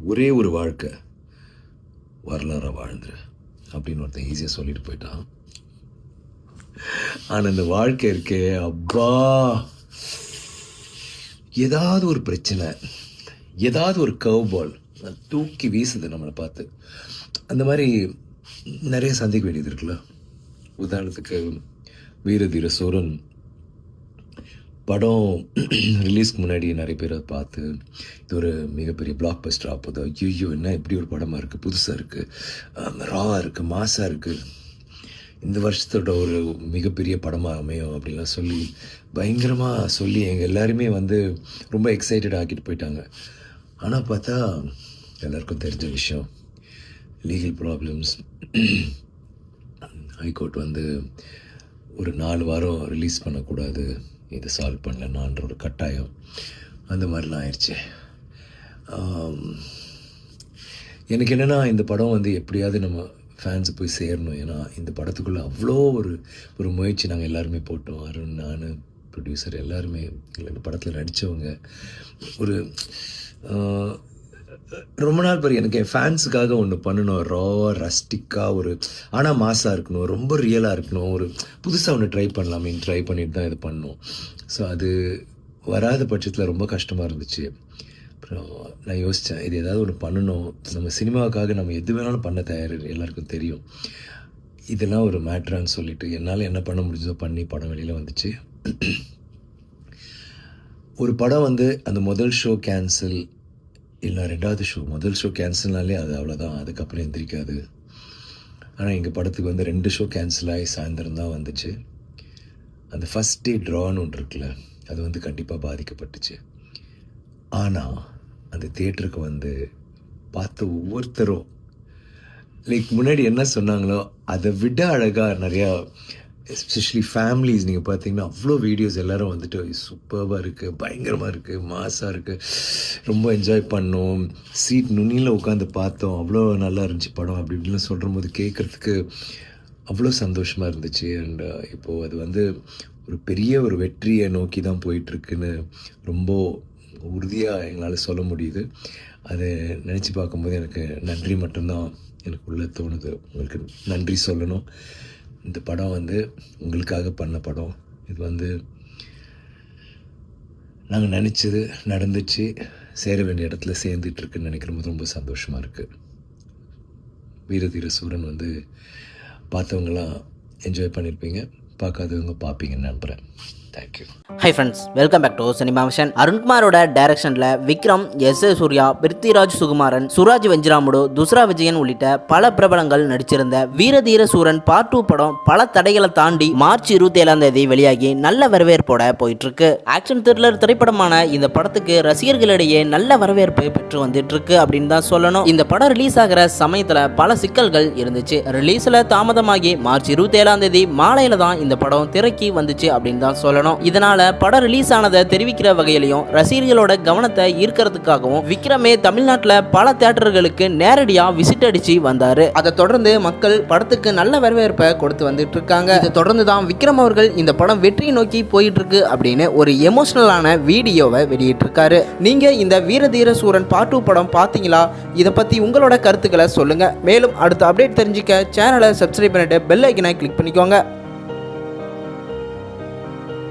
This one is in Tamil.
ஒரே ஒரு வாழ்க்கை வரலாறாக வாழ்ந்துரு அப்படின்னு ஒருத்தன் ஈஸியாக சொல்லிட்டு போயிட்டான். ஆனால் இந்த வாழ்க்கை இருக்கே அப்பா, ஏதாவது ஒரு பிரச்சனை, ஏதாவது ஒரு கர்வ் பால் தூக்கி வீசுது நம்மளை பார்த்து. அந்த மாதிரி நிறைய சந்திக்க வேண்டியது இருக்குல்ல. உதாரணத்துக்கு வீரதீர சூரன் படம் ரிலீஸ்க்கு முன்னாடி நிறைய பேரை பார்த்து இது ஒரு மிகப்பெரிய பிளாக் பஸ்டர் ஆகுது, ஐயோ என்ன இப்படி ஒரு படமாக இருக்குது, புதுசாக இருக்குது, ராவாக இருக்குது, மாசாக இருக்குது, இந்த வருஷத்தோட ஒரு மிகப்பெரிய படமாக அமையும் அப்படின்லாம் சொல்லி பயங்கரமாக சொல்லி எங்கள் எல்லாருமே ரொம்ப எக்ஸைட்டட் ஆக்கிட்டு போயிட்டாங்க. ஆனால் பார்த்தா எல்லாருக்கும் தெரிஞ்ச விஷயம், லீகல் ப்ராப்ளம்ஸ், ஹைகோர்ட் ஒரு 4 வாரம் ரிலீஸ் பண்ணக்கூடாது, இதை சால்வ் பண்ணலன்னான்ற ஒரு கட்டாயம், அந்த மாதிரிலாம் ஆயிடுச்சு. எனக்கு என்னென்னா இந்த படம் எப்படியாவது நம்ம ஃபேன்ஸு போய் சேரணும். ஏன்னா இந்த படத்துக்குள்ளே அவ்வளோ ஒரு முயற்சி நாங்கள் எல்லாருமே போட்டோம். அருண், நான், ப்ரொடியூசர் எல்லாருமே, இந்த படத்தில் நடித்தவங்க. ஒரு ரொம்ப நாள் பேர் எனக்கு என் ஃபேன்ஸுக்காக ஒன்று பண்ணணும், ராவாக ரஸ்டிக்காக ஆனால் மாசாக இருக்கணும், ரொம்ப ரியலாக இருக்கணும், புதுசாக ஒன்று ட்ரை பண்ணிட்டு தான் இது பண்ணோம். ஸோ அது வராத பட்சத்தில் ரொம்ப கஷ்டமாக இருந்துச்சு. அப்புறம் நான் யோசித்தேன், இது ஏதாவது ஒன்று பண்ணணும், நம்ம சினிமாவுக்காக நம்ம எது வேணாலும் பண்ண தயார், எல்லாருக்கும் தெரியும். இதெல்லாம் ஒரு மேட்ரான்னு சொல்லிவிட்டு என்னால் என்ன பண்ண முடிஞ்சதோ பண்ணி படம் வெளியில் வந்துச்சு. ஒரு படம் அந்த முதல் ஷோ கேன்சல் இல்லை 2வது ஷோ, முதல் ஷோ கேன்சல்னாலே அது அவ்வளோதான், அதுக்கப்புறம் எந்திரிக்காது. ஆனால் எங்கள் படத்துக்கு 2 ஷோ கேன்சல் ஆகி சாயந்தரம் தான் வந்துச்சு. அந்த ஃபஸ்ட் டே ட்ரான்னு ஒன்று இருக்குல்ல, அது கண்டிப்பாக பாதிக்கப்பட்டுச்சு. ஆனால் அந்த தியேட்டருக்கு பார்த்த ஒவ்வொருத்தரும் முன்னாடி என்ன சொன்னாங்களோ அதை விட அழகாக நிறையா, எஸ்பெஷலி ஃபேமிலிஸ் நீங்கள் பார்த்தீங்கன்னா அவ்வளோ வீடியோஸ் எல்லோரும் சூப்பராக இருக்குது, பயங்கரமாக இருக்குது, மாசாக இருக்குது, ரொம்ப என்ஜாய் பண்ணோம், சீட் நுனியில் உட்காந்து பார்த்தோம், அவ்வளோ நல்லா இருந்துச்சு படம் அப்படி இப்படின்னு சொல்கிற போது கேட்குறதுக்கு அவ்வளோ சந்தோஷமாக இருந்துச்சு. அண்ட் இப்போது அது ஒரு பெரிய ஒரு வெற்றியை நோக்கி தான் போயிட்டுருக்குன்னு ரொம்ப உறுதியாக எங்களால் சொல்ல முடியுது. அதை நினச்சி பார்க்கும்போது எனக்கு நன்றி மட்டும்தான் எனக்கு உள்ளே தோணுது. உங்களுக்கு நன்றி சொல்லணும். இந்த படம் உங்களுக்காக பண்ண படம். இது நாங்கள் நினச்சது நடந்துச்சு, சேர வேண்டிய இடத்துல சேர்ந்துட்டுருக்குன்னு நினைக்கிற போது ரொம்ப சந்தோஷமாக இருக்குது. வீரதீர சூரன் பார்த்தவங்களாம் என்ஜாய் பண்ணியிருப்பீங்க, பார்க்காதவங்க பார்ப்பீங்கன்னு நம்புகிறேன். Thank you. Hi friends, welcome back to cinema vision. அருண்குமாரோட டைரக்ஷனில் விக்ரம், எஸ். சூர்யா, பிருத்திராஜ் சுகுமாரன், சுராஜ் வெஞ்சிராமுடு, துஸ்ரா விஜயன் உள்ளிட்ட பல பிரபலங்கள் நடிச்சிருந்த வீரதீர சூரன் பார்ட் 2 படம் பல தடைகளை தாண்டி மார்ச் 27 வெளியாகி நல்ல வரவேற்போட போயிட்டு இருக்கு. ஆக்ஷன் த்ரில்லர் திரைப்படமான இந்த படத்துக்கு ரசிகர்களிடையே நல்ல வரவேற்பு பெற்று வந்துட்டு இருக்கு அப்படின்னு தான் சொல்லணும். இந்த படம் ரிலீஸ் ஆகிற சமயத்தில் பல சிக்கல்கள் இருந்துச்சு. ரிலீஸில் தாமதமாகி மார்ச் 27 மாலையில தான் இந்த படம் திரைக்கு வந்துச்சு அப்படின்னு தான் சொல்லணும். இதனால படம் ரிலீஸ் ஆனதை தெரிவிக்கிற வகையிலையும் ரசிகர்களோட கவனத்தை ஈர்க்கிறதுக்காகவும் விக்ரமே தமிழ்நாட்டில் பல தியேட்டர்களுக்கு நேரடியா விசிட் அடிச்சு வந்தாரு. அதை தொடர்ந்து மக்கள் படத்துக்கு நல்ல வரவேற்பை கொடுத்து வந்துட்டு இருக்காங்க. இதை தொடர்ந்து தான் விக்ரம் அவர்கள் இந்த படம் வெற்றியை நோக்கி போயிட்டு இருக்கு அப்படின்னு ஒரு எமோஷனலான வீடியோவை வெளியிட்டு இருக்காரு. நீங்க இந்த வீரதீர சூரன் பார்ட் 2 படம் பார்த்தீங்களா? இதை பத்தி உங்களோட கருத்துக்களை சொல்லுங்க. மேலும் அடுத்த அப்டேட் தெரிஞ்சுக்க சேனலை சப்ஸ்கிரைப் பண்ணிட்டு பெல் ஐக்கனை கிளிக் பண்ணிக்கோங்க.